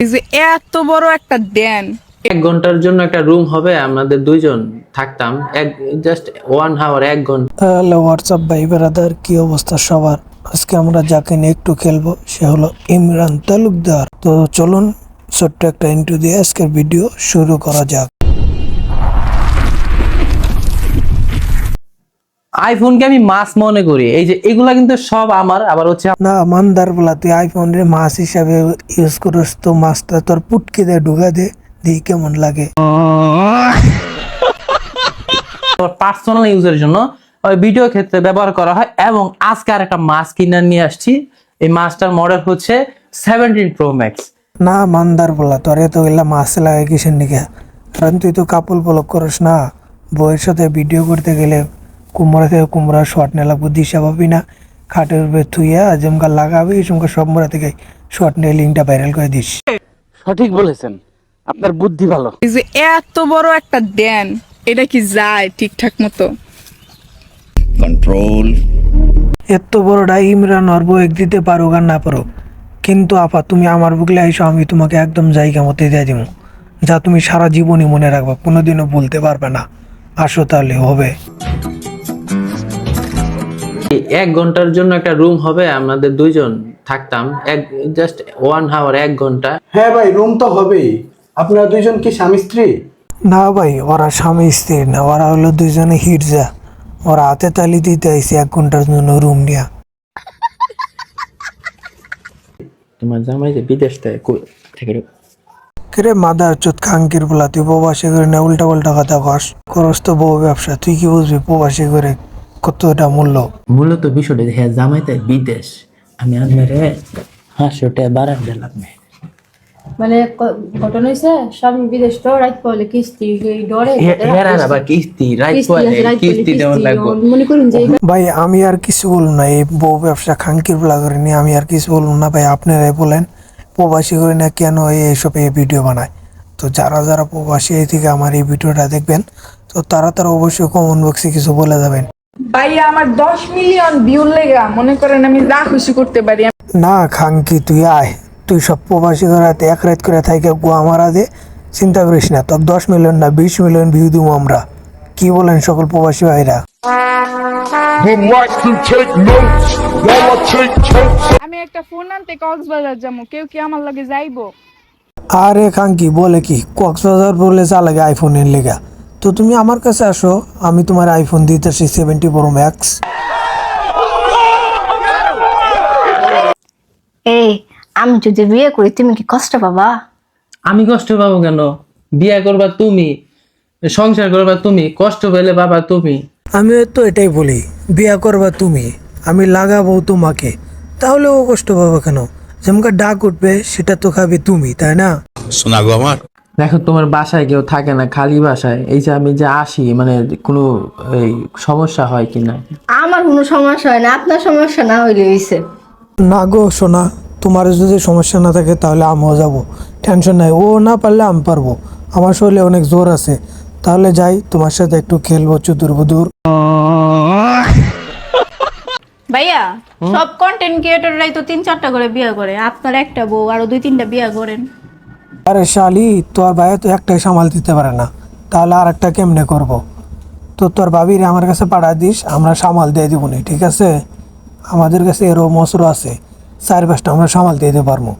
এই যে এত বড় একটা ড্যান, 1 ঘন্টার জন্য একটা রুম হবে, আমাদের দুইজন থাকতাম, জাস্ট 1 আওয়ার 1 ঘন্টা। হ্যালো হোয়াটসঅ্যাপ ভাই ব্রাদার, কি অবস্থা সবার? আজকে আমরা যাকে নিয়ে একটু খেলবো সে হলো ইমরান তালুকদার। তো চলুন ছোট্ট একটা ইন্ট্রো দিয়ে আজকের ভিডিও শুরু করা যাক। আইফোনকে আমি মাস মনে করি, এই যে এগুলা কিন্তু সব আমার, আবার হচ্ছে না মানদার বলা, তুই আইফোন রে মাছ হিসাবে ইউজ করিস তো মাছটা তোর পুটকে দে ঢুকা দে, দেখি কেমন লাগে। পার্সোনাল ইউজের জন্য ওই ভিডিও ক্ষেত্রে ব্যবহার করা হয়। এবং আজকে আর একটা মাছ কিনে নিয়ে আসছি। এই মাছটার মডেল হচ্ছে 17 Pro Max। না মানদার বলা, তোর এত গেলা মাছ লাগে কিসের নিকে? কারণ তুই তো কাপল ব্লগ করিস না, বউয়ের সাথে ভিডিও করতে গেলে কুমড়া থেকে কুমড়া শর্ট নিয়ে লাগবো, দিশা পাবি না, খাটের উপরে থুইয়া যেমকা লাগাবি সেমকা সব মোড়া থেকে শর্ট নিয়ে লিঙ্কটা ভাইরাল করে দিস। সঠিক বলেছেন, আপনার বুদ্ধি ভালো। এই যে এত বড় একটা ড্যান, এটা কি যায় ঠিকঠাক মতো? এত বড়টা ইমরান ওর বউয়েক দিতে পারো আর না পারো, কিন্তু আপা তুমি আমার বুকলে আইসো, আমি তোমাকে একদম জায়গা মতো দিয়ে দিব, যা তুমি সারা জীবনই মনে রাখবা, কোনোদিনও বলতে পারবে না। আসো তাহলে হবে। 1 ঘন্টার জন্য একটা রুম হবে, আমাদের দুইজন থাকতাম, জাস্ট 1 আওয়ার 1 ঘন্টা। হ্যাঁ ভাই, রুম তো হবেই। আপনারা দুইজন কি স্বামী স্ত্রী? না ভাই, ওরা স্বামী স্ত্রী না, ওরা হলো দুইজনে হিটজা। ওরা হাতে তালি দিতে আইসি 1 ঘন্টার জন্য রুম নিয়া। তোমার জামাই যে বিদেশ থেকে কিরে মাদার চোদ খাঙ্কির বলা, তুই প্রবাসী করে না উল্টা পাল্টা কথা কস, করস তো বউ ব্যবসা, তুই কি বুঝবি প্রবাসী করে কতটা মূল্য? মূলত বিষয়টা হ্যাঁ, জামাই তাই বিদেশ, আমি আনমেরে 500 টাকা বাড়ান দিলাম। মানে ঘটনা হয়েছে, স্বামী বিদেশ তো রাত পড়লে কিস্তি ডরে কিস্তি দেওয়ার লাগবে। মনে করুন যে ভাই আমি আর কিছু বলবো না, এই বউ ব্যবসা খাঙ্কির বলা করে নিয়ে আমি আর কিছু বলবো না ভাই। আপনারাই বলেন প্রবাসী করে না কেন এইসব এই ভিডিও বানায়? তো যারা যারা প্রবাসী এই থেকে আমার এই ভিডিওটা দেখবেন, তো তারা অবশ্যই কমেন্ট বক্সে কিছু বলে যাবেন। ভাইয়া আমার 10 মিলিয়ন ভিউ লেগা মনে করেন আমি যা খুশি করতে পারি। না খাঙ্কি তুই আয়, তুই সব প্রবাসী করে এক রাত করে থাইকে গোয়া মারা দে, চিন্তা করিস না, তোর 10 মিলিয়ন না 20 মিলিয়ন ভিউ দিব আমরা। কি বলেন সকল প্রবাসী ভাইরা? আমি একটা ফোন আনতে কক্সবাজার যাবো, কেউ কি আমার লগে যাইবো? আরে খাঙ্কি বলে কি, কক্সবাজার বলে যা লাগে আইফোনের লেগা, তো তুমি আমার কাছে আসো, আমি তোমার আইফোন দিতেছি 70 Pro Max। এই আমি যদি বিয়ে করি তুমি কি কষ্ট পাবা? আমি কষ্ট পাবো কেন? বিয়ে করবা তুমি, সংসার করবা তুমি, কষ্ট পেলে বাবা তুমি। আমি তো এটাই বলি, বিয়া করবা তুমি, আমি লাগাবো তোমাকে, তাহলে ও কষ্ট পাবে কেন? যেমন ডাক উঠবে সেটা তো খাবে তুমি, তাই না? শোনা গো আমার। দেখো তোমার বাসায় কেউ থাকে না, খালি বাসায়, এই যে আমি যে আসি, মানে কোনো এই সমস্যা হয় কিনা? আমার কোনো সমস্যা হয় না, আপনার সমস্যা না হইলে হইছে। না গো সোনা, তোমার যদি সমস্যা না থাকে তাহলে আমিও যাবো, টেনশন নাই। ও না পারলে আমি পারবো, আমার শরীরে অনেক জোর আছে। তাহলে যাই, তোমার সাথে একটু খেলবো চুদুর বুদুর। ভাইয়া সব কন্টেন্ট ক্রিয়েটররাই তো 3-4টা করে বিয়ে করে, আপনার একটা বউ আরো 2-3টা বিয়ে করেন। আরে শালি, তোর ভাই তো একটাই সামাল দিতে পারে না, তাহলে আর একটা কেমনে করবো? তো তোর ভাবিরে আমার কাছে পাঠা দিস, আমরা সামাল দিয়ে দিব না, ঠিক আছে? আমাদের কাছে এরও মশরো আছে, 4-5টা আমরা সামাল দিয়ে দিতে পারবো।